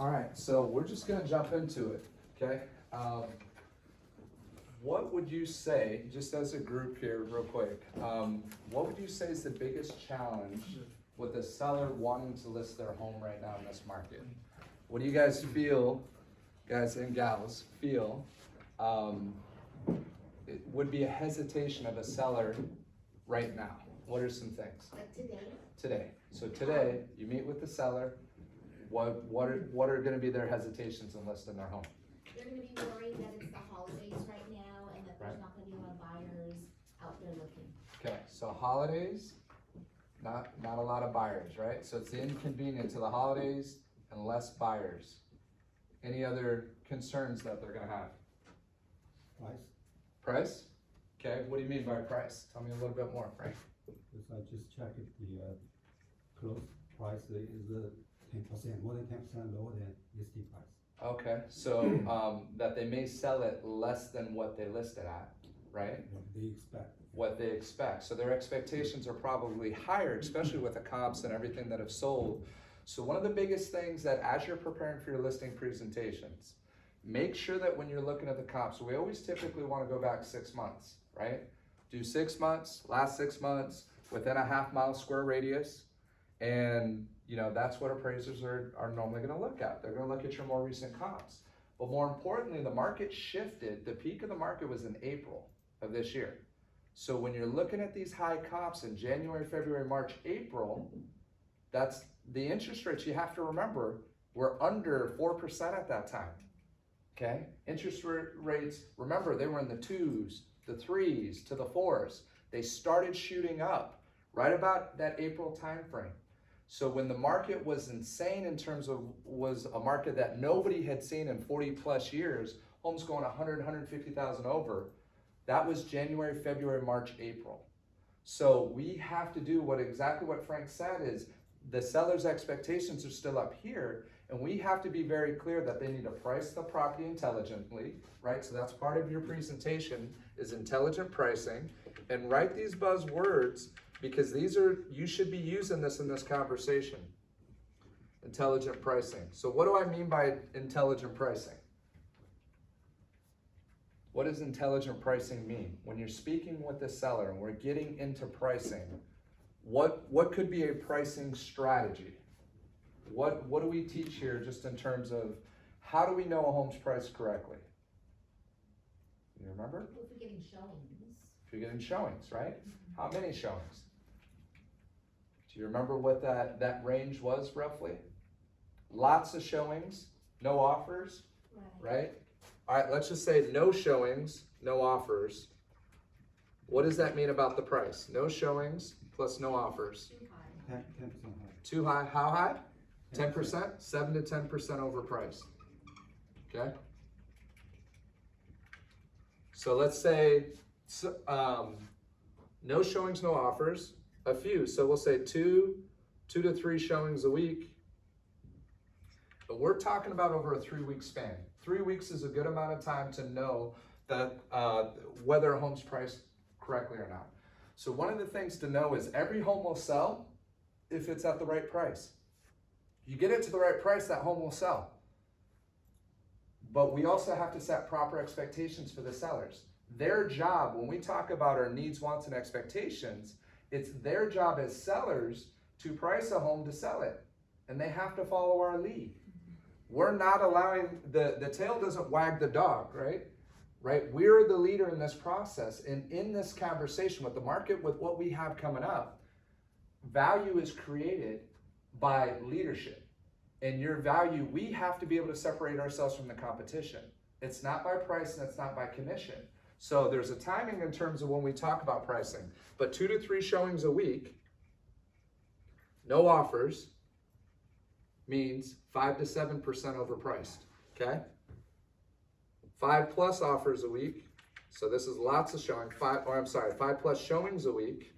All right, so we're just gonna jump into it, okay? What would you say, just as a group here, real quick, what would you say is the biggest challenge with a seller wanting to list their home right now in this market? What do you guys feel, guys and gals, feel it would be a hesitation of a seller right now? What are some things? Like today? Today. So today, you meet with the seller. What are going to be their hesitations in listing their home? They're going to be worried that it's the holidays right now and that there's not going to be a lot of buyers out there looking. Okay, so holidays, not a lot of buyers, right? So it's the inconvenience of the holidays and less buyers. Any other concerns that they're going to have? Price. Price? Okay, what do you mean by price? Tell me a little bit more, Frank. Because I just checked the close price is 10%, more than 10% lower than listing price. Okay, so that they may sell it less than what they listed at, right? What they expect. What they expect. So their expectations are probably higher, especially with the comps and everything that have sold. So one of the biggest things that as you're preparing for your listing presentations, make sure that when you're looking at the comps, we always typically want to go back 6 months, right? Do 6 months, last 6 months, within a half-mile square radius, and you know that's what appraisers are normally going to look at. They're going to look at your more recent comps. But more importantly, the market shifted. The peak of the market was in April of this year. So when you're looking at these high comps in January, February, March, April, that's the interest rates you have to remember were under 4% at that time. Okay? Interest rates, remember, they were in the 2s, the 3s, to the 4s. They started shooting up right about that April time frame. So when the market was insane in terms of, was a market that nobody had seen in 40 plus years, homes going 100, 150,000 over, that was January, February, March, April. So we have to do exactly what Frank said is the seller's expectations are still up here, and we have to be very clear that they need to price the property intelligently, right? So that's part of your presentation is intelligent pricing, and write these buzzwords because you should be using this in this conversation. Intelligent pricing. So what do I mean by intelligent pricing? What does intelligent pricing mean? When you're speaking with the seller and we're getting into pricing, what could be a pricing strategy? What do we teach here just in terms of how do we know a home's priced correctly? You remember? Well, if we're getting showings. If you're getting showings, right? How many showings? Do you remember what that range was roughly? Lots of showings, no offers, right? All right, let's just say no showings, no offers. What does that mean about the price? No showings plus no offers. Too high. 10% high. Too high, how high? 10%? 7 to 10% overpriced, okay? So let's say no showings, no offers, a few. So we'll say two to 3 showings a week. But we're talking about over a 3-week span. 3 weeks is a good amount of time to know that whether a home's priced correctly or not. So one of the things to know is every home will sell if it's at the right price. You get it to the right price, that home will sell. But we also have to set proper expectations for the sellers. Their job, when we talk about our needs, wants, and expectations, it's their job as sellers to price a home to sell it. And they have to follow our lead. We're not allowing, the tail doesn't wag the dog, right? Right? We're the leader in this process. And in this conversation with the market, with what we have coming up, value is created by leadership. And your value, we have to be able to separate ourselves from the competition. It's not by price and it's not by commission. So there's a timing in terms of when we talk about pricing. But 2 to 3 showings a week, no offers, means 5 to 7% overpriced, okay? 5 plus offers a week, so this is lots of showing, 5 plus showings a week.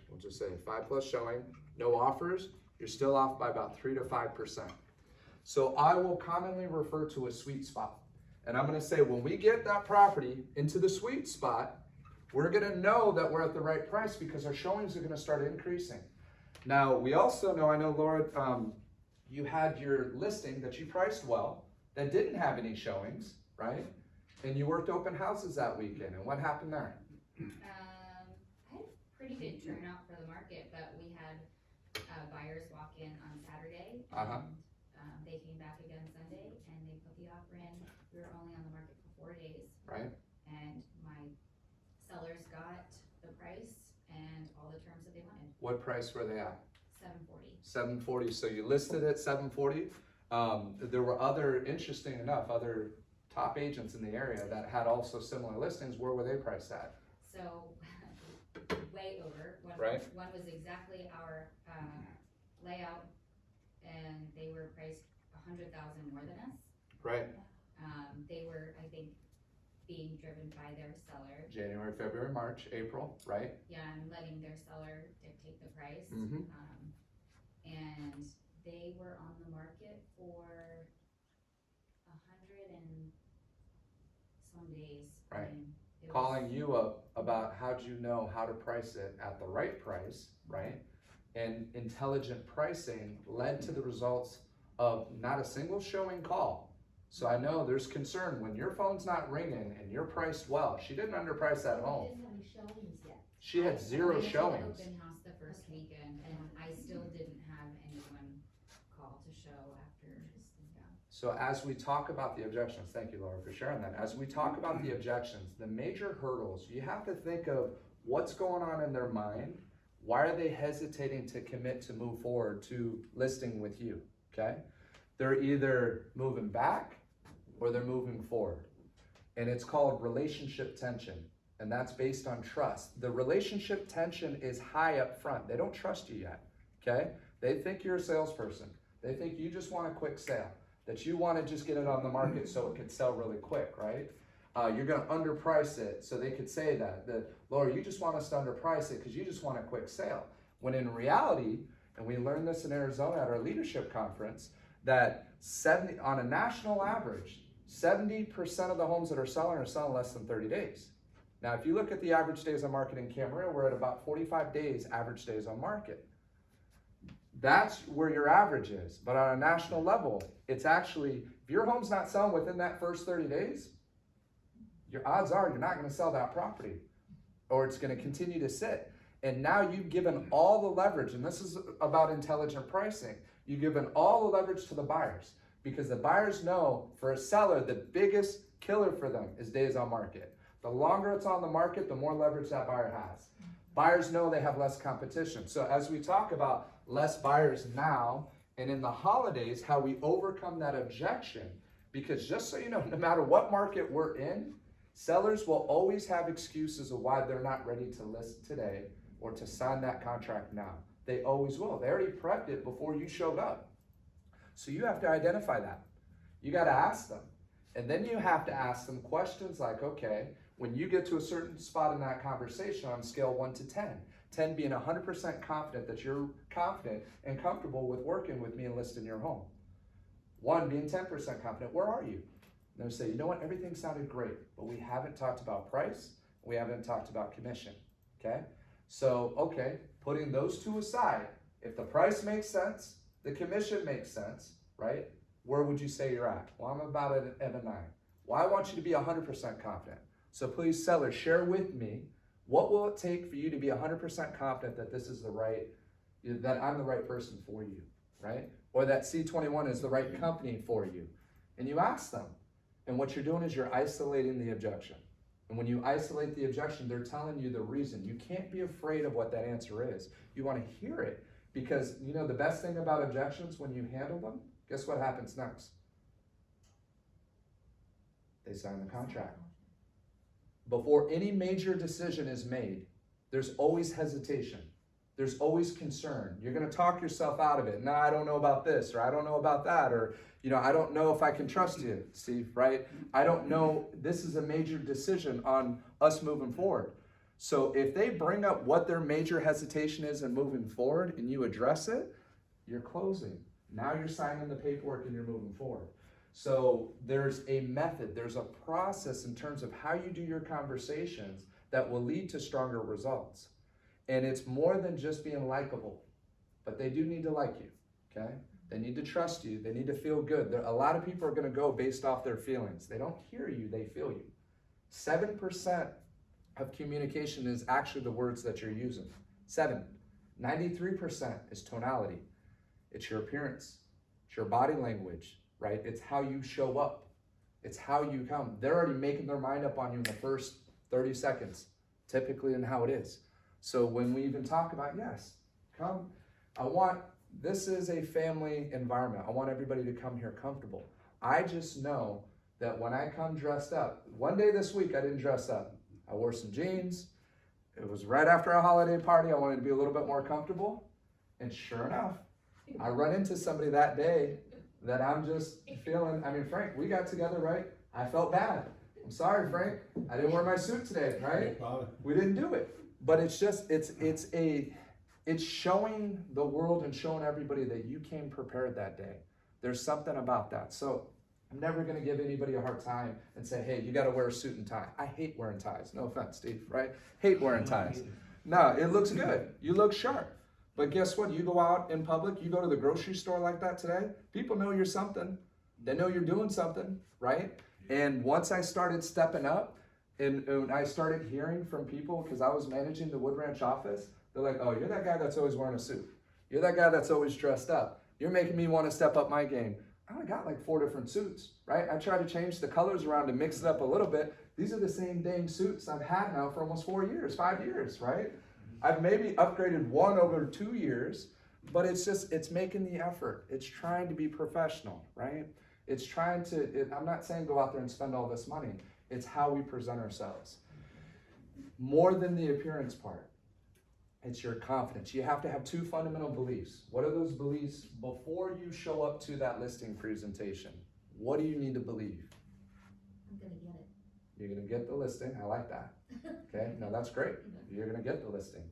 We'll just say 5 plus showing, no offers, you're still off by about 3 to 5%. So I will commonly refer to a sweet spot. And I'm gonna say when we get that property into the sweet spot, we're gonna know that we're at the right price because our showings are gonna start increasing. Now, we also know, I know Laura, you had your listing that you priced well, that didn't have any showings, right? And you worked open houses that weekend, and what happened there? I had pretty good turnout for the market, but we had buyers walk in on Saturday. Uh-huh. And they came back again Sunday and they put the offer in. We were only on the market for 4 days. Right. And my sellers got the price and all the terms that they wanted. What price were they at? $740. $740. So you listed at $740. There were interesting enough, other top agents in the area that had also similar listings. Where were they priced at? So way over. Right. One was exactly our layout, and they were priced $100,000 more than us. Right. They were, I think, being driven by their seller. January, February, March, April, right? Yeah, and letting their seller dictate the price. Mm-hmm. And they were on the market for 100 and some days. Right. I mean, it was- Calling you up about how'd you know how to price it at the right price, right? And intelligent pricing led to the results of not a single showing call. So I know there's concern when your phone's not ringing and you're priced well. She didn't underprice that We home. didn't have any showings yet. She had I zero went to the showings. Open house the first weekend, and I still didn't have anyone call to show after. Yeah. So as we talk about the objections, thank you, Laura, for sharing that. As we talk about the objections, the major hurdles, you have to think of what's going on in their mind. Why are they hesitating to commit to move forward to listing with you, okay? They're either moving back or they're moving forward. And it's called relationship tension, and that's based on trust. The relationship tension is high up front. They don't trust you yet, okay? They think you're a salesperson. They think you just want a quick sale, that you want to just get it on the market so it could sell really quick, right? You're going to underprice it, so they could say that Laura, you just want us to underprice it because you just want a quick sale. When in reality, and we learned this in Arizona at our leadership conference, that on a national average, 70% of the homes that are selling less than 30 days. Now, if you look at the average days on market in Camarillo, we're at about 45 days average days on market. That's where your average is. But on a national level, it's actually, if your home's not selling within that first 30 days, your odds are you're not going to sell that property, or it's going to continue to sit. And now you've given all the leverage, and this is about intelligent pricing. You've given all the leverage to the buyers, because the buyers know for a seller, the biggest killer for them is days on market. The longer it's on the market, the more leverage that buyer has. Buyers know they have less competition. So as we talk about less buyers now, and in the holidays, how we overcome that objection, because just so you know, no matter what market we're in, sellers will always have excuses of why they're not ready to list today or to sign that contract now. They always will. They already prepped it before you showed up. So you have to identify that. You got to ask them. And then you have to ask them questions like, okay, when you get to a certain spot in that conversation on scale 1 to 10, 10 being 100% confident that you're confident and comfortable with working with me and listing your home. 1 being 10% confident, where are you? And they'll say, you know what, everything sounded great, but we haven't talked about price, we haven't talked about commission, okay? So, okay, putting those two aside, if the price makes sense, the commission makes sense, right? Where would you say you're at? Well, I'm about at a 9. Well, I want you to be 100% confident. So please, sellers, share with me, what will it take for you to be 100% confident that this is that I'm the right person for you, right? Or that C21 is the right company for you. And you ask them. And what you're doing is you're isolating the objection. And when you isolate the objection, they're telling you the reason. You can't be afraid of what that answer is. You want to hear it. Because, you know, the best thing about objections, when you handle them, guess what happens next? They sign the contract. Before any major decision is made, there's always hesitation. There's always concern. You're going to talk yourself out of it. No, I don't know about this, or I don't know about that, or, you know, I don't know if I can trust you, Steve, right? I don't know. This is a major decision on us moving forward. So if they bring up what their major hesitation is in moving forward and you address it, you're closing. Now you're signing the paperwork and you're moving forward. So there's a method, there's a process in terms of how you do your conversations that will lead to stronger results. And it's more than just being likable. but they do need to like you, okay? They need to trust you. They need to feel good. A lot of people are going to go based off their feelings. They don't hear you, they feel you. 7% of communication is actually the words that you're using. 93% is tonality. It's your appearance. It's your body language, right? It's how you show up. It's how you come. They're already making their mind up on you in the first 30 seconds, typically in how it is. So when we even talk about, yes, come, this is a family environment. I want everybody to come here comfortable. I just know that when I come dressed up, one day this week I didn't dress up. I wore some jeans. It was right after a holiday party. I wanted to be a little bit more comfortable. And sure enough, I run into somebody that day that I'm just feeling, Frank, we got together, right? I felt bad. I'm sorry, Frank. I didn't wear my suit today, right? We didn't do it. But it's just, it's showing the world and showing everybody that you came prepared that day. There's something about that. So I'm never going to give anybody a hard time and say, hey, you got to wear a suit and tie. I hate wearing ties. No offense, Steve, right? Hate wearing ties. No, it looks good. You look sharp. But guess what? You go out in public, you go to the grocery store like that today, people know you're something. They know you're doing something, right? And once I started stepping up and I started hearing from people, because I was managing the Wood Ranch office, they're like, oh, you're that guy that's always wearing a suit. You're that guy that's always dressed up. You're making me want to step up my game. I only got like 4 different suits, right? I try to change the colors around to mix it up a little bit. These are the same dang suits I've had now for almost 4 years, 5 years, right? I've maybe upgraded one over 2 years, but it's making the effort. It's trying to be professional, right? It's trying to, I'm not saying go out there and spend all this money. It's how we present ourselves. More than the appearance part. It's your confidence. You have to have 2 fundamental beliefs. What are those beliefs before you show up to that listing presentation? What do you need to believe? I'm gonna get it. You're gonna get the listing. I like that. Okay, no, that's great. You're gonna get the listing.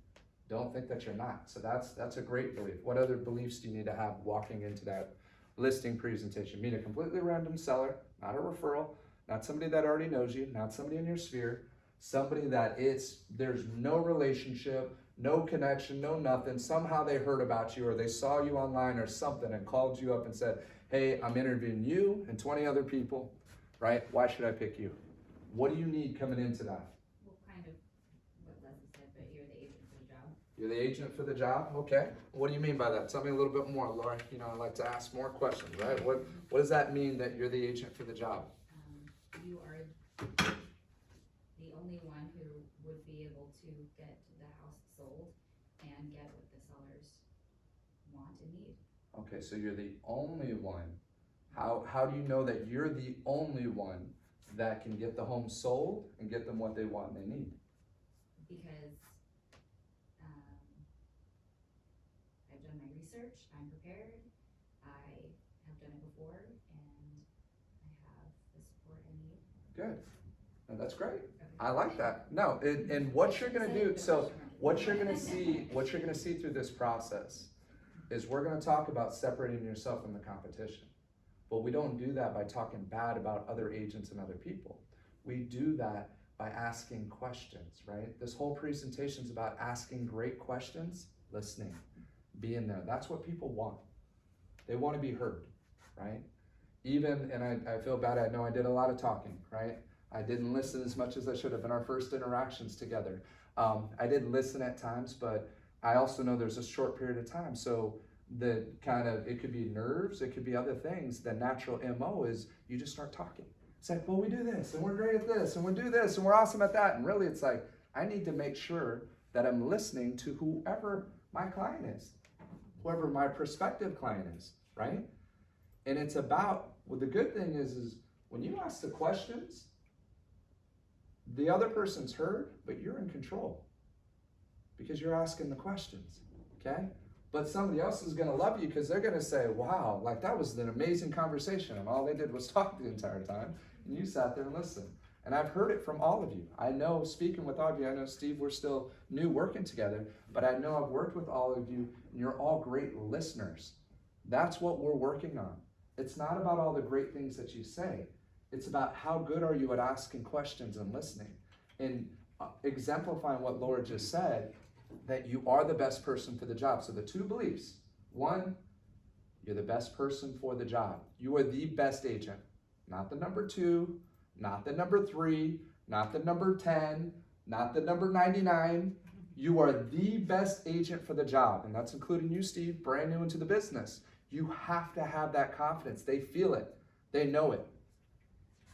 Don't think that you're not. So that's a great belief. What other beliefs do you need to have walking into that listing presentation? Meet a completely random seller, not a referral, not somebody that already knows you, not somebody in your sphere, somebody that there's no relationship, no connection, no nothing. Somehow they heard about you or they saw you online or something and called you up and said, hey, I'm interviewing you and 20 other people, right? Why should I pick you? What do you need coming into that? Well, kind of what Leslie said, but you're the agent for the job. You're the agent for the job? Okay. What do you mean by that? Tell me a little bit more, Laura. I like to ask more questions, right? What does that mean that you're the agent for the job? You are the only one who would be able to get the house sold and get what the sellers want and need. Okay, so you're the only one. How do you know that you're the only one that can get the home sold and get them what they want and they need? Because I've done my research, I'm prepared, I have done it before, and I have the support I need. Good. No, that's great. I like that. No, and what you're gonna do, so what you're gonna see through this process is we're gonna talk about separating yourself from the competition. But we don't do that by talking bad about other agents and other people. We do that by asking questions, right? This whole presentation is about asking great questions, listening, being there. That's what people want. They want to be heard, right? And I feel bad, I know I did a lot of talking, right? I didn't listen as much as I should have in our first interactions together. I did listen at times, but I also know there's a short period of time. So it could be nerves, it could be other things. The natural MO is you just start talking. It's like, well, we do this, and we're great at this, and we do this, and we're awesome at that. And really it's like, I need to make sure that I'm listening to whoever my client is, whoever my prospective client is, right? And it's about, well, the good thing is when you ask the questions, the other person's heard, but you're in control because you're asking the questions, okay? But somebody else is gonna love you because they're gonna say, wow, like that was an amazing conversation, and all they did was talk the entire time, and you sat there and listened. And I've heard it from all of you. I know, speaking with all of you, I know, Steve, we're still new working together, but I know I've worked with all of you, and you're all great listeners. That's what we're working on. It's not about all the great things that you say. It's about how good are you at asking questions and listening. And exemplifying what Laura just said, that you are the best person for the job. So the two beliefs: one, you're the best person for the job. You are the best agent, not the number 2, not the number 3, not the number 10, not the number 99. You are the best agent for the job, and that's including you, Steve, brand new into the business. You have to have that confidence. They feel it. They know it.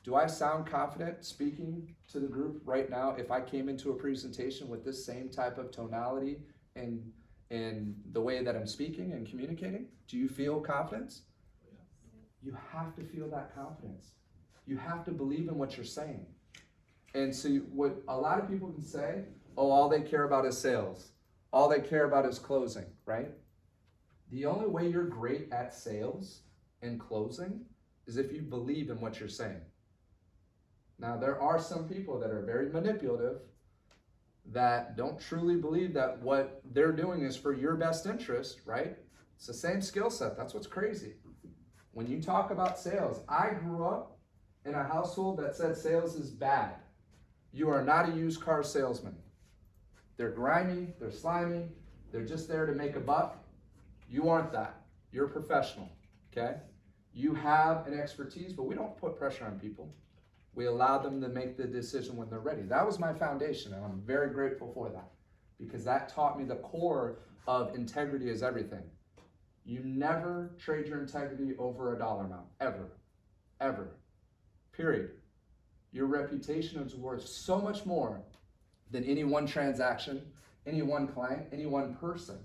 Do I sound confident speaking to the group right now if I came into a presentation with this same type of tonality and in the way that I'm speaking and communicating? Do you feel confidence? You have to feel that confidence. You have to believe in what you're saying. And so what a lot of people can say, oh, all they care about is sales. All they care about is closing, right? The only way you're great at sales and closing is if you believe in what you're saying. Now, there are some people that are very manipulative that don't truly believe that what they're doing is for your best interest, right? It's the same skill set. That's what's crazy. When you talk about sales, I grew up in a household that said sales is bad. You are not a used car salesman. They're grimy, they're slimy, they're just there to make a buck. You aren't that. You're a professional, okay? You have an expertise, but we don't put pressure on people. We allow them to make the decision when they're ready. That was my foundation, and I'm very grateful for that, because that taught me the core of integrity is everything. You never trade your integrity over a dollar amount, ever, ever, period. Your reputation is worth so much more than any one transaction, any one client, any one person.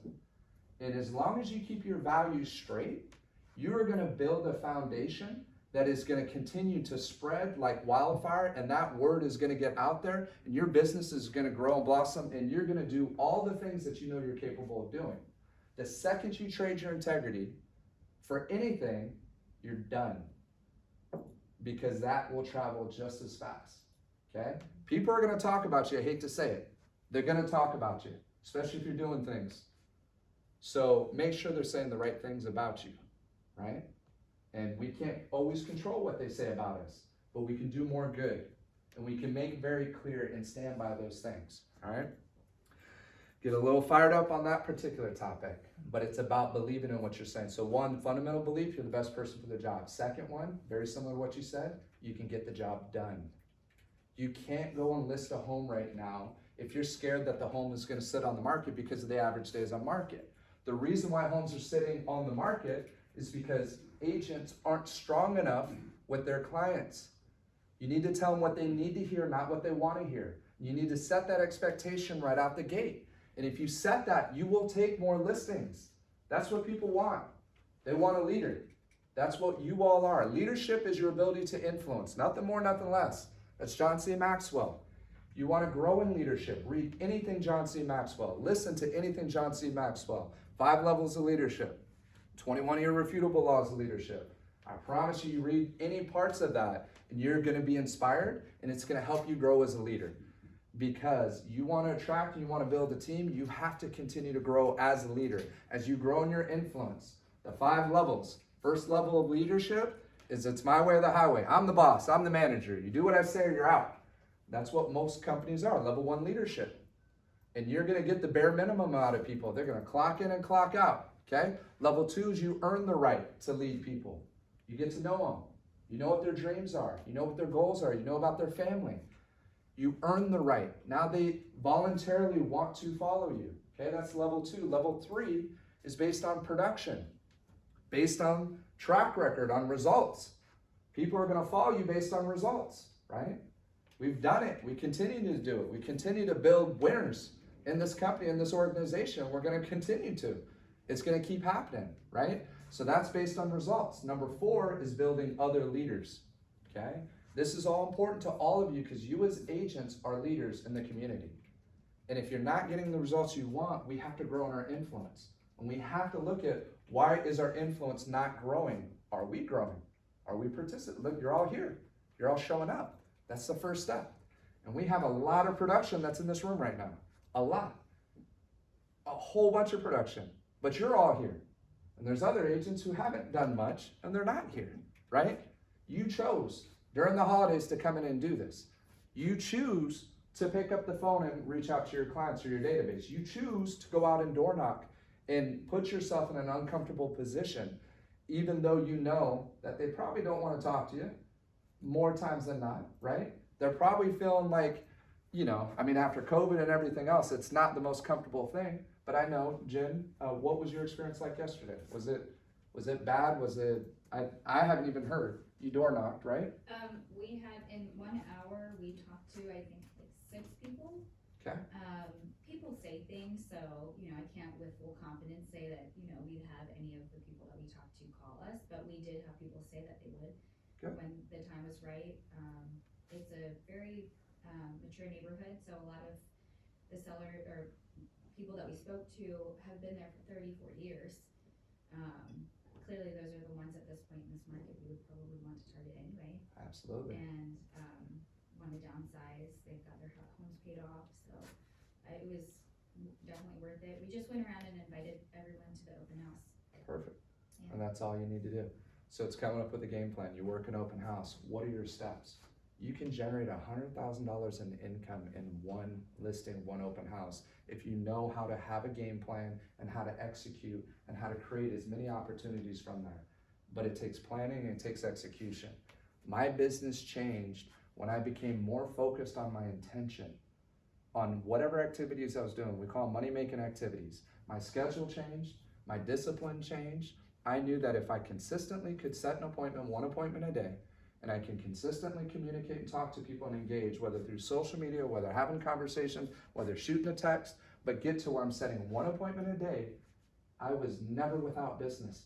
And as long as you keep your values straight, you are gonna build a foundation that is gonna continue to spread like wildfire, and that word is gonna get out there, and your business is gonna grow and blossom, and you're gonna do all the things that you know you're capable of doing. The second you trade your integrity for anything, you're done, because that will travel just as fast, okay? People are gonna talk about you, I hate to say it. They're gonna talk about you, especially if you're doing things. So make sure they're saying the right things about you, right? And we can't always control what they say about us, but we can do more good. And we can make very clear and stand by those things, all right? Get a little fired up on that particular topic, but it's about believing in what you're saying. So one, fundamental belief, you're the best person for the job. Second one, very similar to what you said, you can get the job done. You can't go and list a home right now if you're scared that the home is gonna sit on the market because of the average days on market. The reason why homes are sitting on the market is because agents aren't strong enough with their clients. You need to tell them what they need to hear, not what they want to hear. You need to set that expectation right out the gate. And if you set that, you will take more listings. That's what people want. They want a leader. That's what you all are. Leadership is your ability to influence, nothing more, nothing less. That's John C. Maxwell. You want to grow in leadership, read anything John C. Maxwell. Listen to anything John C. Maxwell. 5 levels of leadership. 21 irrefutable laws of leadership. I promise you, you read any parts of that and you're going to be inspired, and it's going to help you grow as a leader. Because you want to attract and you want to build a team, you have to continue to grow as a leader. As you grow in your influence, the 5 levels. First level of leadership is it's my way or the highway. I'm the boss, I'm the manager. You do what I say or you're out. That's what most companies are, level 1 leadership. And you're going to get the bare minimum out of people. They're going to clock in and clock out, okay? Level 2 is you earn the right to lead people. You get to know them. You know what their dreams are. You know what their goals are. You know about their family. You earn the right. Now they voluntarily want to follow you, okay? That's level 2. Level 3 is based on production, based on track record, on results. People are going to follow you based on results, right? We've done it. We continue to do it. We continue to build winners in this company, in this organization. We're going to continue to. It's going to keep happening, right? So that's based on results. Number 4 is building other leaders, okay? This is all important to all of you because you as agents are leaders in the community. And if you're not getting the results you want, we have to grow in our influence. And we have to look at why is our influence not growing? Are we growing? Are we participating? Look, you're all here. You're all showing up. That's the first step. And we have a lot of production that's in this room right now. A lot. A whole bunch of production. But you're all here. And there's other agents who haven't done much and they're not here, right? You chose during the holidays to come in and do this. You choose to pick up the phone and reach out to your clients or your database. You choose to go out and door knock and put yourself in an uncomfortable position, even though you know that they probably don't want to talk to you more times than not, right? They're probably feeling like, you know, I mean, after COVID and everything else, it's not the most comfortable thing. But I know, Jen, what was your experience like yesterday? Was it bad? Was it, I haven't even heard. You door knocked, right? We had, in 1 hour, we talked to, I think, like 6 people. Okay. People say things, so, you know, I can't with full confidence say that, you know, we'd have any of the people that we talked to call us, but we did have people say that they would. Good. When the time was right. It's a very mature neighborhood, so a lot of the seller, or people that we spoke to have been there for 30, 40 years. Clearly those are the ones at this point in this market we would probably want to target anyway. Absolutely. And want to downsize, they've got their homes paid off, so it was definitely worth it. We just went around and invited everyone to the open house. Perfect. Yeah. And that's all you need to do. So it's coming up with a game plan. You work an open house. What are your steps? You can generate $100,000 in income in one listing, one open house, if you know how to have a game plan and how to execute and how to create as many opportunities from there. But it takes planning and it takes execution. My business changed when I became more focused on my intention, on whatever activities I was doing. We call them money-making activities. My schedule changed, my discipline changed. I knew that if I consistently could set an appointment, one appointment a day, and I can consistently communicate and talk to people and engage, whether through social media, whether having conversations, whether shooting a text, but get to where I'm setting one appointment a day, I was never without business.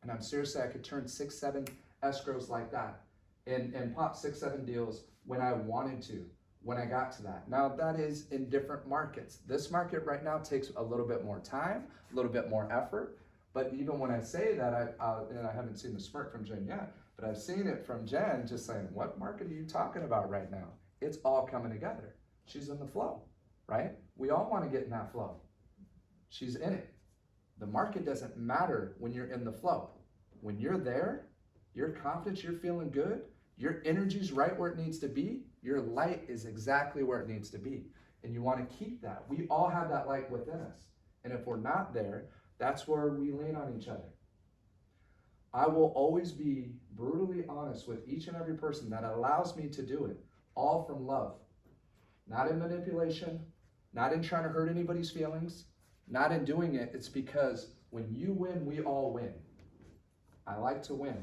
And I'm seriously, I could turn 6, 7 escrows like that and pop 6, 7 deals when I wanted to, when I got to that. Now that is in different markets. This market right now takes a little bit more time, a little bit more effort. But even when I say that, and I haven't seen the smirk from Jen yet, but I've seen it from Jen just saying, what market are you talking about right now? It's all coming together. She's in the flow, right? We all want to get in that flow. She's in it. The market doesn't matter when you're in the flow. When you're there, you're confident, you're feeling good, your energy's right where it needs to be, your light is exactly where it needs to be. And you want to keep that. We all have that light within us. And if we're not there, that's where we lean on each other. I will always be brutally honest with each and every person that allows me to do it, all from love. Not in manipulation, not in trying to hurt anybody's feelings, not in doing it. It's because when you win, we all win. I like to win.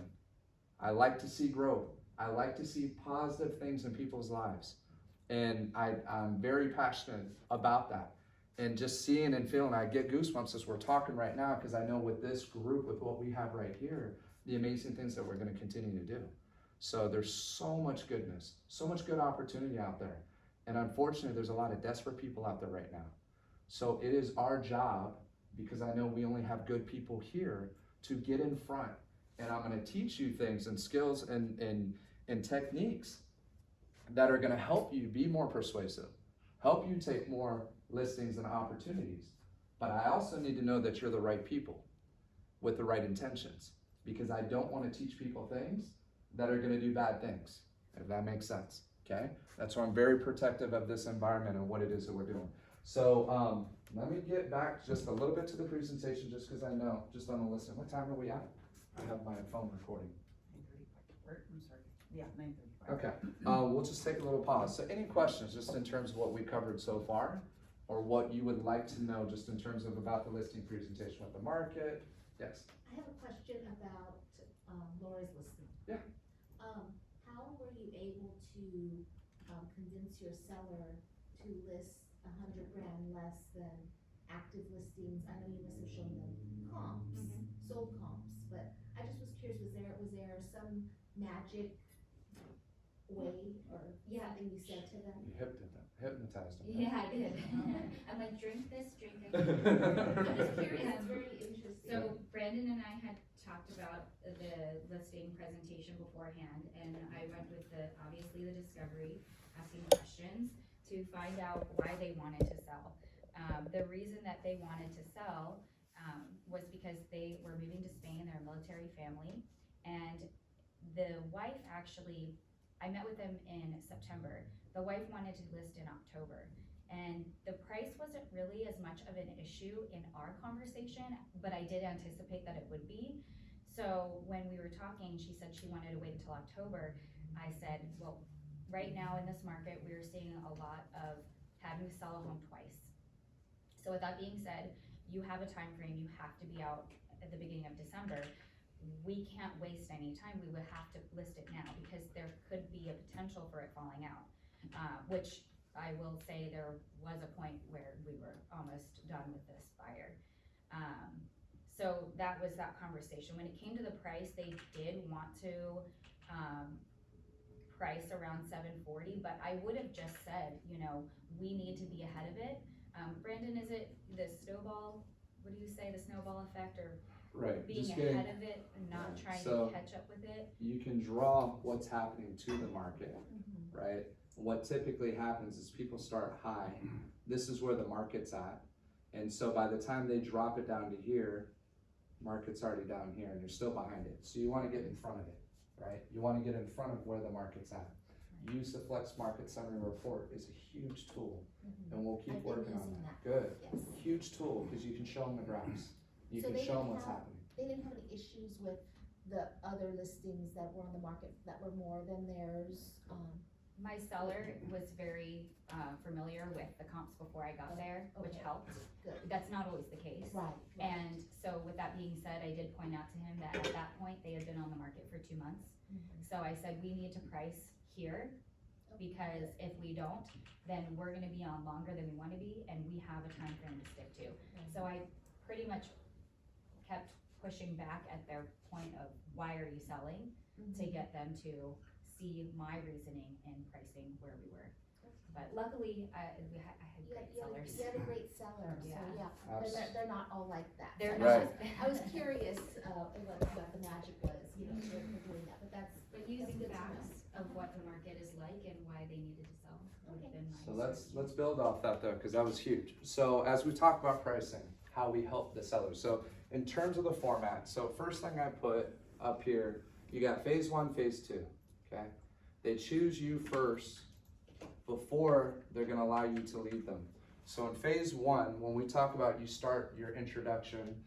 I like to see growth. I like to see positive things in people's lives. And I'm very passionate about that. And just seeing and feeling, I get goosebumps as we're talking right now, because I know with this group, with what we have right here, the amazing things that we're going to continue to do. So there's so much goodness, so much good opportunity out there. And unfortunately, there's a lot of desperate people out there right now. So it is our job, because I know we only have good people here, to get in front. And I'm going to teach you things and skills and techniques that are going to help you be more persuasive, help you take more listings and opportunities. But I also need to know that you're the right people with the right intentions, because I don't want to teach people things that are going to do bad things, if that makes sense. Okay? That's why I'm very protective of this environment and what it is that we're doing. So let me get back just a little bit to the presentation, just because I know, just on the listen. What time are we at? I have my phone recording. 9:35. I'm sorry. Yeah, 9:35. Okay, we'll just take a little pause. So any questions just in terms of what we covered so far, or what you would like to know just in terms of about the listing presentation with the market? Yes. I have a question about Laura's listing. Yeah. How were you able to convince your seller to list 100 grand less than active listings? I know you must have shown them comps, sold comps, but I just was curious, was there some magic way or something you said to them? You hypnotized them. Yeah, I did. I'm like, drink this, drink it. I'm just curious. It's very interesting. So Brandon and I had talked about the listing presentation beforehand, and I went with obviously the discovery, asking questions to find out why they wanted to sell. The reason that they wanted to sell was because they were moving to Spain. They're a military family, and the wife actually, I met with them in September. The wife wanted to list in October. And the price wasn't really as much of an issue in our conversation, but I did anticipate that it would be. So when we were talking, she said she wanted to wait until October. I said, well, right now in this market, we're seeing a lot of having to sell a home twice. So with that being said, you have a time frame, you have to be out at the beginning of December. We can't waste any time, we would have to list it now because there could be a potential for it falling out. Which I will say there was a point where we were almost done with this buyer. So that was that conversation. When it came to the price, they did want to price around $740, but I would have just said, you know, we need to be ahead of it. Brandon, is it the snowball, what do you say, the snowball effect, or Right, being just ahead getting, of it and not trying So- to catch up with it? you can draw what's happening to the market, Mhm. right? What typically happens is people start high, this is where the market's at. And so by the time they drop it down to here, market's already down here and you're still behind it. So you wanna get in front of it, right? You wanna get in front of where the market's at. Use the Flex Market Summary Report is a huge tool Mhm. and we'll keep I've been working on using that. that. Good, Yes. huge tool, cause you can show them the graphs. You So can they show them didn't what's have- happening. They didn't have any issues with the other listings that were on the market that were more than theirs, My seller was very familiar with the comps before I got there, which Okay. helped. good, That's not always the case. right, right. And so with that being said, I did point out to him that at that point, they had been on the market for 2 months. Mhm. So I said, we need to price here, because if we don't, then we're gonna be on longer than we wanna be, and we have a time frame to stick to. So I pretty much kept pushing back at their point of, why are you selling? To Mhm. get them to see my reasoning in pricing where we were. But luckily, I had You great had, sellers. you had a great seller, so Yeah. yeah, they're not all like that. They're So not. I was curious, what the magic was, you know, for doing that, but that's. But using That's good to facts of what the market is like and why they needed to sell would have been my. So let's strategy. build off that though, because that was huge. So as we talk about pricing, how we help the sellers. So in terms of the format, so first thing I put up here, you got phase 1, phase 2, okay? They choose you first before they're gonna allow you to lead them. So in phase 1, when we talk about you start your introduction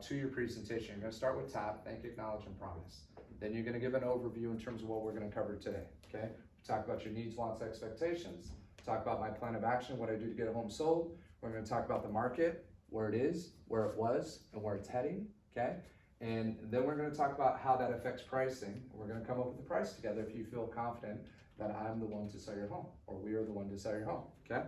to your presentation, you're gonna start with tap, thank, acknowledge, and promise. Then you're gonna give an overview in terms of what we're gonna cover today, okay? Talk about your needs, wants, expectations. Talk about my plan of action, what I do to get a home sold. We're gonna talk about the market, where it is, where it was, and where it's heading, okay? And then we're gonna talk about how that affects pricing. We're gonna come up with a price together if you feel confident that I'm the one to sell your home, or we are the one to sell your home, okay?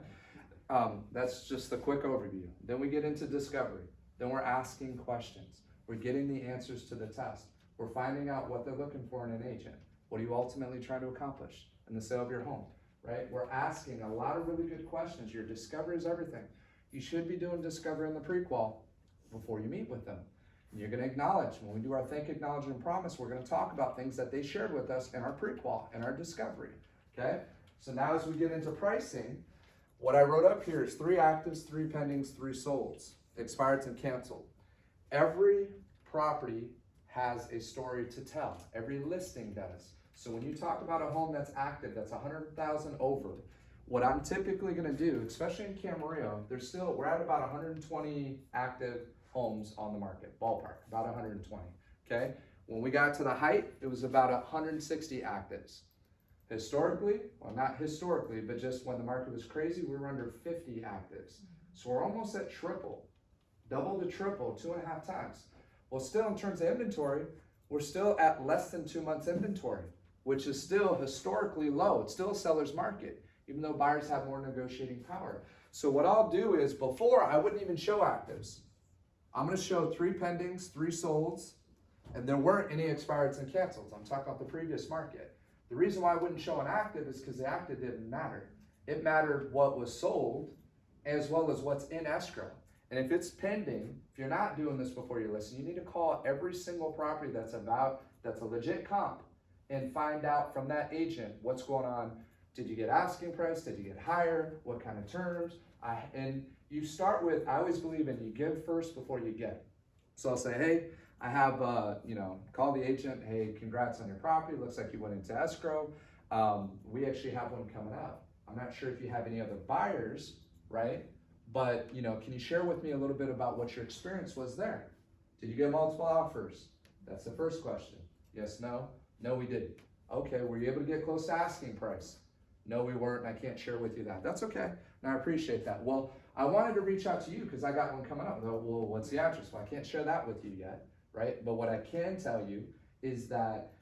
That's just a quick overview. Then we get into discovery. Then we're asking questions. We're getting the answers to the test. We're finding out what they're looking for in an agent. What are you ultimately trying to accomplish in the sale of your home, right? We're asking a lot of really good questions. Your discovery is everything. You should be doing discovery in the pre-qual before you meet with them. And you're gonna acknowledge, when we do our thank, acknowledge, and promise, we're gonna talk about things that they shared with us in our pre-qual, in our discovery, okay? So now as we get into pricing, what I wrote up here is 3 actives, 3 pendings, 3 solds, expireds and canceled. Every property has a story to tell. Every listing does. So when you talk about a home that's active, that's 100,000 over, what I'm typically gonna do, especially in Camarillo, we're at about 120 active homes on the market, ballpark, about 120, okay? When we got to the height, it was about 160 actives. Historically, well, not historically, but just when the market was crazy, we were under 50 actives. So we're almost at triple, double to triple, 2.5 times. Well, still in terms of inventory, we're still at less than 2 months inventory, which is still historically low. It's still a seller's market, even though buyers have more negotiating power. So what I'll do is, before, I wouldn't even show actives. I'm gonna show 3 pendings, 3 solds, and there weren't any expireds and cancels. I'm talking about the previous market. The reason why I wouldn't show an active is because the active didn't matter. It mattered what was sold as well as what's in escrow. And if it's pending, if you're not doing this before you listen, you need to call every single property that's a legit comp and find out from that agent what's going on. Did you get asking price? Did you get higher? What kind of terms? And you start with, I always believe in you give first before you get. So I'll say, hey, I have, call the agent, hey, congrats on your property, looks like you went into escrow. We actually have one coming up. I'm not sure if you have any other buyers, right? But, you know, can you share with me a little bit about what your experience was there? Did you get multiple offers? That's the first question. Yes, no? No, we didn't. Okay, were you able to get close to asking price? No, we weren't, and I can't share with you that. That's okay, and I appreciate that. Well, I wanted to reach out to you because I got one coming up. Well, what's the address? Well, I can't share that with you yet, right? But what I can tell you is that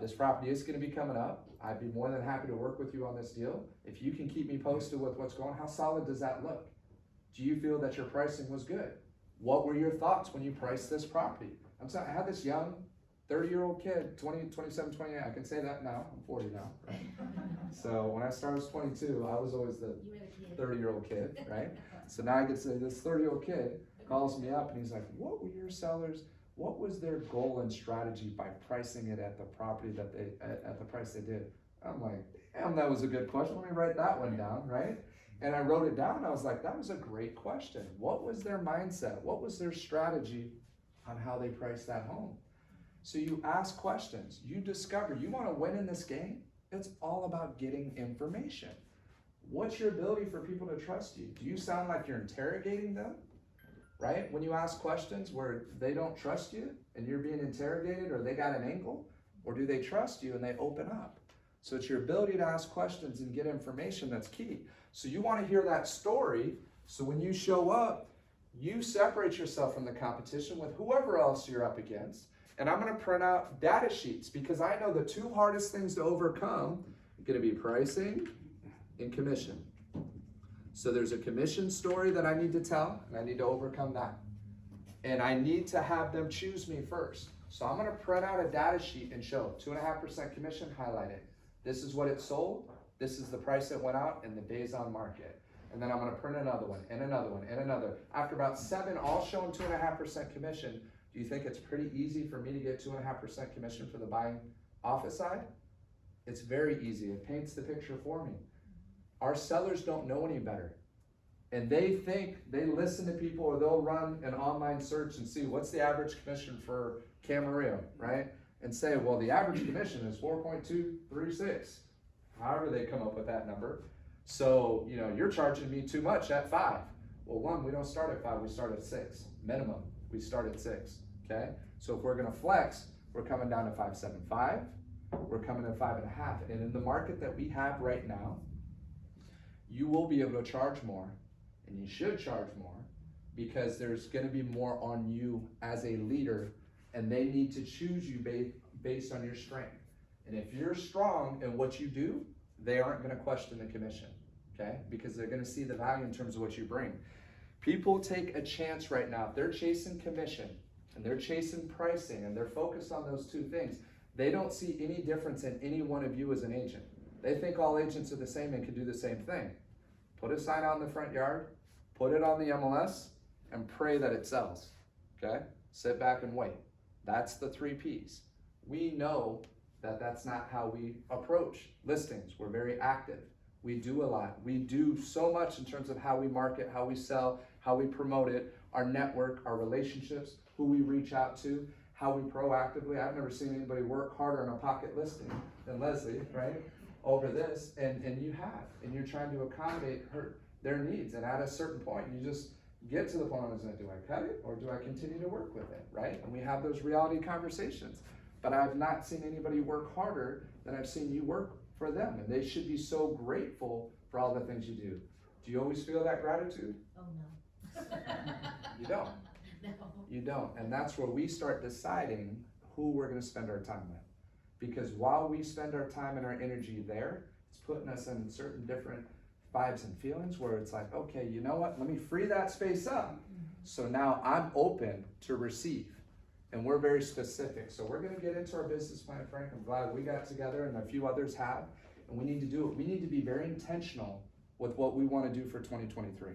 this property is gonna be coming up. I'd be more than happy to work with you on this deal. If you can keep me posted with what's going on, how solid does that look? Do you feel that your pricing was good? What were your thoughts when you priced this property? I'm sorry, I had this young 30-year-old kid, 20, 27, 28, I can say that now, I'm 40 now, right? So when I started as 22, I was always the You were the kid. 30-year-old kid, right? So now I get to say this 30-year-old kid calls me up and he's like, what were your sellers, what was their goal and strategy by pricing it at the property that they, at the price they did? I'm like, damn, that was a good question, let me write that one down, right? And I wrote it down and I was like, that was a great question. What was their mindset? What was their strategy on how they priced that home? So you ask questions, you discover, you wanna win in this game? It's all about getting information. What's your ability for people to trust you? Do you sound like you're interrogating them? Right? When you ask questions where they don't trust you and you're being interrogated or they got an angle, or do they trust you and they open up? So it's your ability to ask questions and get information that's key. So you wanna hear that story, so when you show up, you separate yourself from the competition with whoever else you're up against. And I'm gonna print out data sheets because I know the two hardest things to overcome are gonna be pricing and commission. So there's a commission story that I need to tell, and I need to overcome that. And I need to have them choose me first. So I'm gonna print out a data sheet and show 2.5% commission, highlight it. This is what it sold, this is the price it went out, and the days on market. And then I'm gonna print another one, and another one, and another. After about 7, all showing 2.5% commission, do you think it's pretty easy for me to get 2.5% commission for the buying office side? It's very easy, it paints the picture for me. Our sellers don't know any better. And they think, they listen to people or they'll run an online search and see what's the average commission for Camarillo, right? And say, well, the average commission is 4.236. However they come up with that number. So, you know, you're charging me too much at 5. Well, one, we don't start at 5, we start at 6. Minimum, we start at 6, okay? So if we're gonna flex, we're coming down to 5.75, we're coming to 5.5. And in the market that we have right now, you will be able to charge more, and you should charge more, because there's gonna be more on you as a leader, and they need to choose you based on your strength. And if you're strong in what you do, they aren't gonna question the commission, okay? Because they're gonna see the value in terms of what you bring. People take a chance right now. If they're chasing commission, and they're chasing pricing, and they're focused on those two things, they don't see any difference in any one of you as an agent. They think all agents are the same and can do the same thing. Put a sign out in the front yard, put it on the MLS, and pray that it sells, okay? Sit back and wait. That's the 3 Ps. We know that that's not how we approach listings. We're very active. We do a lot. We do so much in terms of how we market, how we sell, how we promote it, our network, our relationships, who we reach out to, how we proactively, I've never seen anybody work harder on a pocket listing than Leslie, right? Over this, and you have, and you're trying to accommodate their needs, and at a certain point, you just get to the point of, do I cut it, or do I continue to work with it, right? And we have those reality conversations, but I've not seen anybody work harder than I've seen you work for them, and they should be so grateful for all the things you do. Do you always feel that gratitude? Oh, no. You don't. No. You don't, and that's where we start deciding who we're gonna spend our time with. Because while we spend our time and our energy there, it's putting us in certain different vibes and feelings where it's like, okay, you know what, let me free that space up. So now I'm open to receive. And we're very specific. So we're gonna get into our business plan, Frank. I'm glad we got together and a few others have. And we need to do it. We need to be very intentional with what we wanna do for 2023.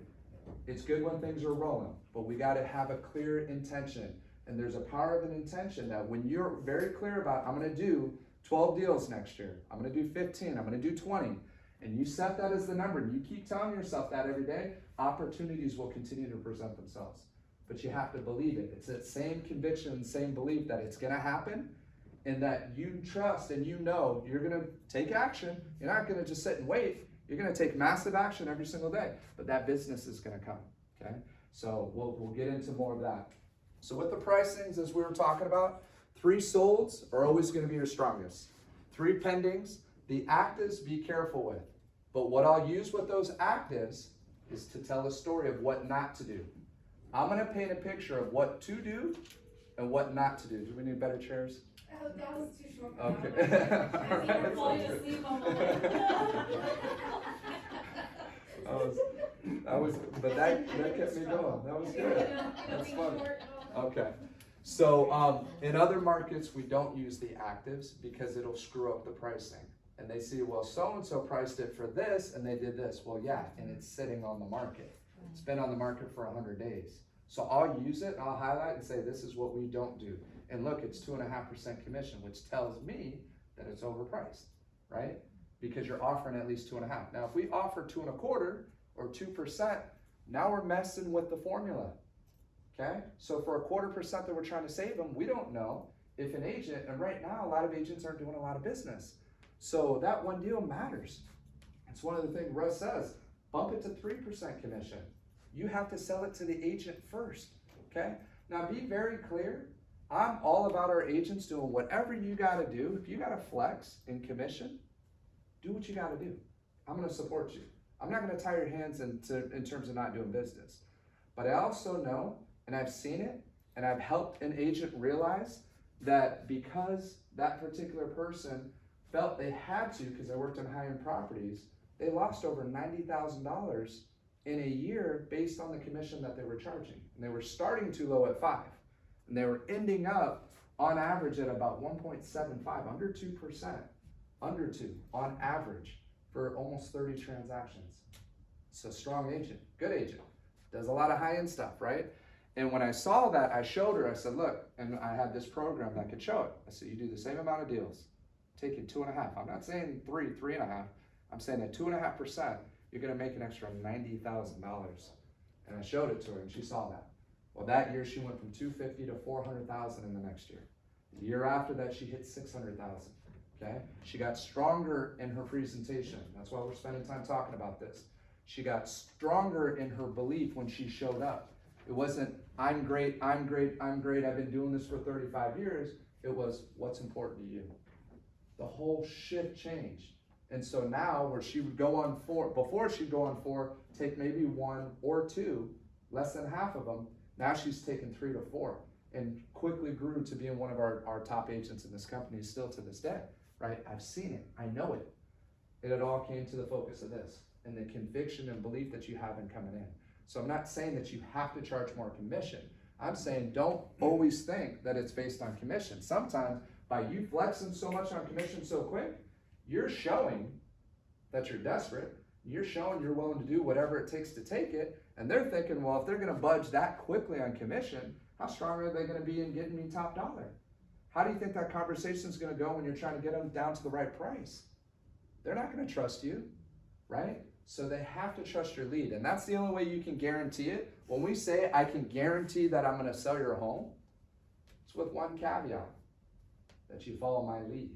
It's good when things are rolling, but we gotta have a clear intention. And there's a power of an intention that when you're very clear about, I'm gonna do 12 deals next year, I'm gonna do 15, I'm gonna do 20, and you set that as the number, and you keep telling yourself that every day, opportunities will continue to present themselves. But you have to believe it. It's that same conviction, same belief that it's gonna happen, and that you trust and you know you're gonna take action. You're not gonna just sit and wait. You're gonna take massive action every single day, but that business is gonna come, okay? So we'll get into more of that. So with the pricings, as we were talking about, 3 solds are always gonna be your strongest. 3 pendings, the actives be careful with. But what I'll use with those actives is to tell a story of what not to do. I'm gonna paint a picture of what to do and what not to do. Do we need better chairs? Oh, that was too short. Okay. I'm falling asleep on the but that kept me going. That was good. That's funny. Okay. So in other markets, we don't use the actives because it'll screw up the pricing. And they see, well, so-and-so priced it for this and they did this. Well, yeah, and it's sitting on the market. It's been on the market for 100 days. So I'll use it, I'll highlight and say, this is what we don't do. And look, it's 2.5% commission, which tells me that it's overpriced, right? Because you're offering at least 2.5. Now, if we offer 2.25 or 2%, now we're messing with the formula, okay? So for 0.25% that we're trying to save them, we don't know if an agent, and right now a lot of agents aren't doing a lot of business. So that one deal matters. It's one of the things Russ says, bump it to 3% commission. You have to sell it to the agent first, okay? Now be very clear, I'm all about our agents doing whatever you gotta do. If you gotta flex in commission, do what you gotta do. I'm gonna support you. I'm not gonna tie your hands in terms of not doing business. But I also know, and I've seen it, and I've helped an agent realize that because that particular person felt they had to, because they worked on high-end properties, they lost over $90,000 in a year based on the commission that they were charging. And they were starting too low at 5. And they were ending up on average at about 1.75, under 2%, under 2 on average for almost 30 transactions. It's a strong agent, good agent, does a lot of high-end stuff, right? And when I saw that, I showed her, I said, look, and I had this program that could show it. I said, you do the same amount of deals, take it 2.5. I'm not saying 3.5. I'm saying at 2.5%, you're gonna make an extra $90,000. And I showed it to her and she saw that. Well, that year she went from 250 to 400,000 in the next year. The year after that, she hit 600,000, okay? She got stronger in her presentation. That's why we're spending time talking about this. She got stronger in her belief when she showed up. It wasn't, I'm great, I'm great, I'm great, I've been doing this for 35 years. It was, what's important to you? The whole shift changed. And so now where she would go on 4, before she'd go on 4, take maybe 1 or 2, less than half of them. Now she's taken 3 to 4 and quickly grew to being one of our top agents in this company still to this day, right? I've seen it, I know it. And it all came to the focus of this and the conviction and belief that you have in coming in. So I'm not saying that you have to charge more commission. I'm saying don't always think that it's based on commission. Sometimes by you flexing so much on commission so quick, you're showing that you're desperate. You're showing you're willing to do whatever it takes to take it. And they're thinking, well, if they're gonna budge that quickly on commission, how strong are they gonna be in getting me top dollar? How do you think that conversation's gonna go when you're trying to get them down to the right price? They're not gonna trust you, right? So they have to trust your lead. And that's the only way you can guarantee it. When we say, I can guarantee that I'm gonna sell your home, it's with one caveat, that you follow my lead.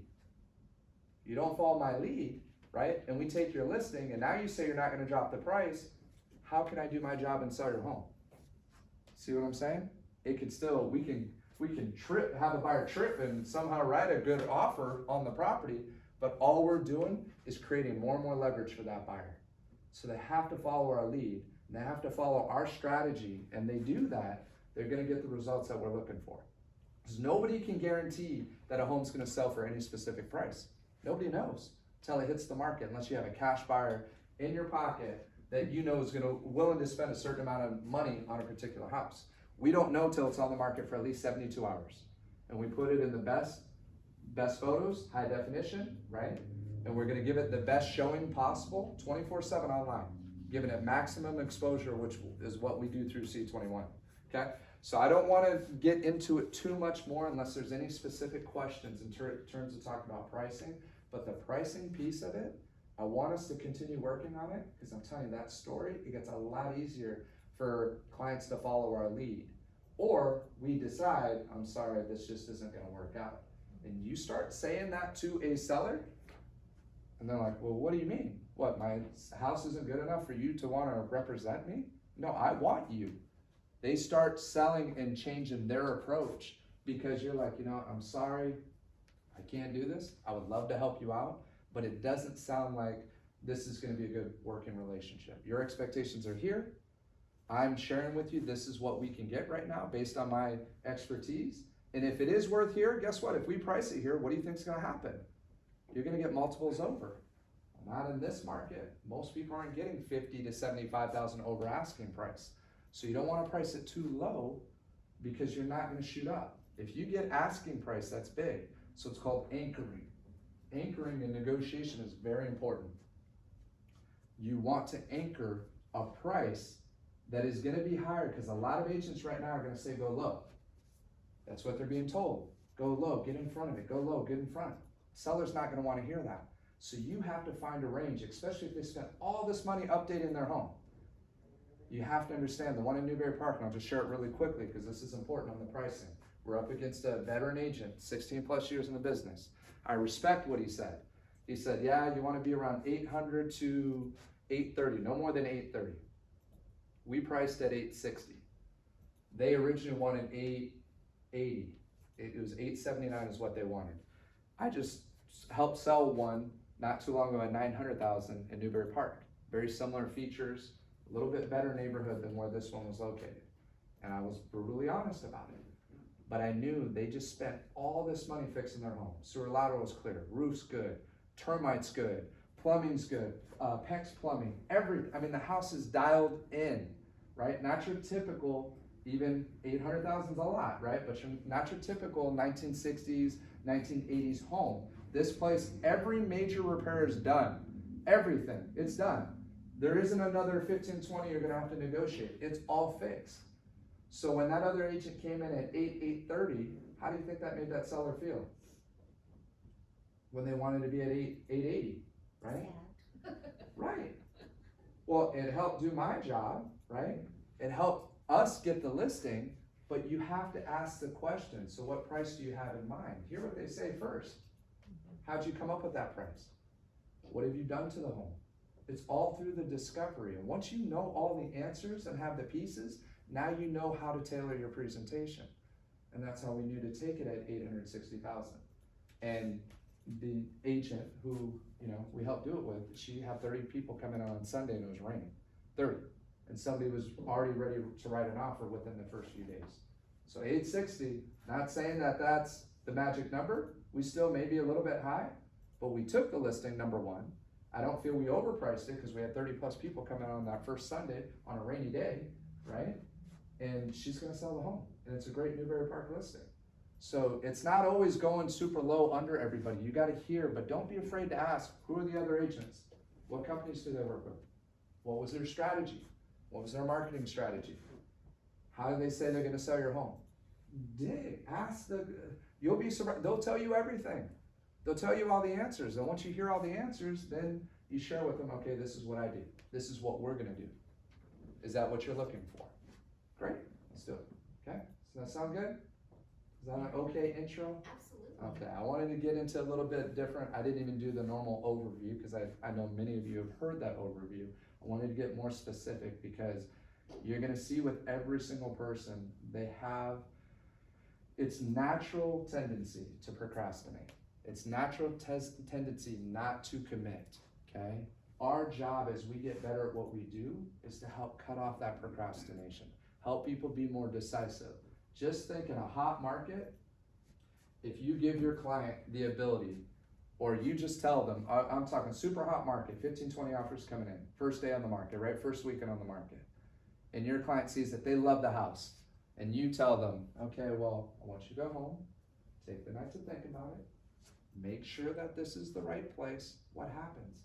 You don't follow my lead, right? And we take your listing and now you say you're not gonna drop the price. How can I do my job and sell your home? See what I'm saying? It could still, we can have a buyer trip and somehow write a good offer on the property, but all we're doing is creating more and more leverage for that buyer. So they have to follow our lead, and they have to follow our strategy, and they do that, they're gonna get the results that we're looking for. Because nobody can guarantee that a home's gonna sell for any specific price. Nobody knows until it hits the market, unless you have a cash buyer in your pocket that you know is willing to spend a certain amount of money on a particular house. We don't know till it's on the market for at least 72 hours. And we put it in the best photos, high definition, right? And we're gonna give it the best showing possible, 24/7 online, giving it maximum exposure, which is what we do through C21, okay? So I don't wanna get into it too much more unless there's any specific questions in terms of talking about pricing, but the pricing piece of it, I want us to continue working on it, because I'm telling you that story, it gets a lot easier for clients to follow our lead. Or we decide, I'm sorry, this just isn't gonna work out. And you start saying that to a seller, And they're like, well, what do you mean? What, my house isn't good enough for you to want to represent me? No, I want you. They start selling and changing their approach because you're like, I'm sorry, I can't do this. I would love to help you out, but it doesn't sound like this is going to be a good working relationship. Your expectations are here. I'm sharing with you, this is what we can get right now based on my expertise. And if it is worth here, guess what? If we price it here, what do you think is going to happen? You're going to get multiples over. Not in this market. Most people aren't getting 50 to 75,000 over asking price. So you don't want to price it too low because you're not going to shoot up. If you get asking price, that's big. So it's called anchoring. Anchoring in negotiation is very important. You want to anchor a price that is going to be higher because a lot of agents right now are going to say go low. That's what they're being told. Go low, get in front of it. Go low, get in front. Seller's not going to want to hear that. So you have to find a range, especially if they spent all this money updating their home. You have to understand the one in Newbury Park, and I'll just share it really quickly because this is important on the pricing. We're up against a veteran agent, 16 plus years in the business. I respect what he said. He said, yeah, you want to be around 800 to 830, no more than 830. We priced at 860. They originally wanted 880. It was 879 is what they wanted. I just helped sell one not too long ago at 900,000 in Newbury Park. Very similar features, a little bit better neighborhood than where this one was located. And I was brutally honest about it. But I knew they just spent all this money fixing their home. Sewer lateral was clear, roof's good, termites good, plumbing's good, PEX plumbing, the house is dialed in, right? Not your typical, even 800,000 is a lot, right? But not your typical 1960s, 1980s home. This place, every major repair is done. Everything, it's done. There isn't another 15, 20 you're gonna have to negotiate. It's all fixed. So when that other agent came in at 830, how do you think that made that seller feel? When they wanted to be at 880, right? Sad. Right. Well, it helped do my job, right? It helped us get the listing, but you have to ask the question. So what price do you have in mind? Hear what they say first. How'd you come up with that price? What have you done to the home? It's all through the discovery. And once you know all the answers and have the pieces, now you know how to tailor your presentation. And that's how we knew to take it at 860,000. And the agent who, we helped do it with, she had 30 people come in on Sunday and it was raining, 30. And somebody was already ready to write an offer within the first few days. So 860, not saying that that's the magic number. We still may be a little bit high, but we took the listing, number one. I don't feel we overpriced it because we had 30 plus people come in on that first Sunday on a rainy day, right? And she's gonna sell the home. And it's a great Newbury Park listing. So it's not always going super low under everybody. You gotta hear, but don't be afraid to ask, who are the other agents? What companies do they work with? What was their strategy? What was their marketing strategy? How do they say they're gonna sell your home? Dig, ask you'll be surprised, they'll tell you everything. They'll tell you all the answers, and once you hear all the answers, then you share with them, okay, this is what I do. This is what we're gonna do. Is that what you're looking for? Great, let's do it, okay? Does that sound good? Is that an okay intro? Absolutely. Okay, I wanted to get into a little bit different. I didn't even do the normal overview because I know many of you have heard that overview. I wanted to get more specific because you're gonna see with every single person, they have, it's natural tendency to procrastinate. It's natural tendency not to commit, okay? Our job as we get better at what we do is to help cut off that procrastination. Help people be more decisive. Just think in a hot market, if you give your client the ability, or you just tell them, I'm talking super hot market, 15, 20 offers coming in, first day on the market, right? First weekend on the market. And your client sees that they love the house. And you tell them, okay, well, I want you to go home, take the night to think about it, make sure that this is the right place. What happens?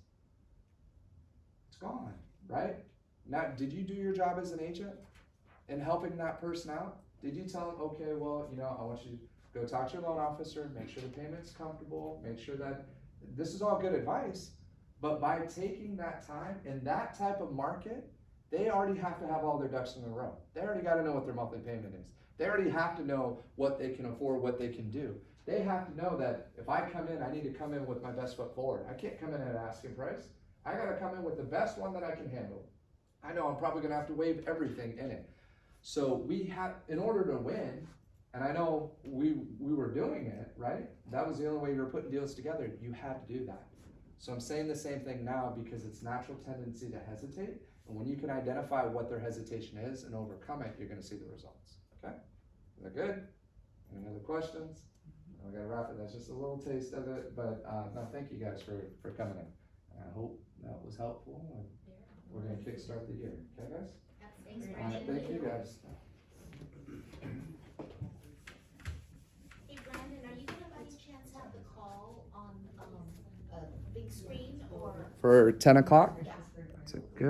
It's gone, right? Now, did you do your job as an agent in helping that person out? Did you tell them, okay, well, I want you to go talk to your loan officer, make sure the payment's comfortable, make sure that this is all good advice, but by taking that time in that type of market, they already have to have all their ducks in a row. They already got to know what their monthly payment is. They already have to know what they can afford, what they can do. They have to know that if I come in, I need to come in with my best foot forward. I can't come in at asking price. I gotta come in with the best one that I can handle. I know I'm probably gonna have to waive everything in it. So we have, in order to win, and I know we were doing it, right? That was the only way you were putting deals together. You had to do that. So I'm saying the same thing now because it's natural tendency to hesitate. And when you can identify what their hesitation is and overcome it, you're gonna see the results, okay? Is that good? Any other questions? I gotta wrap it, that's just a little taste of it, but, no, thank you guys for coming in. And I hope that was helpful, and we're gonna kickstart the year, okay guys? Thanks, All right, thank you guys. Hey Brandon, are you gonna by any chance have the call on, a big screen or? For 10 o'clock?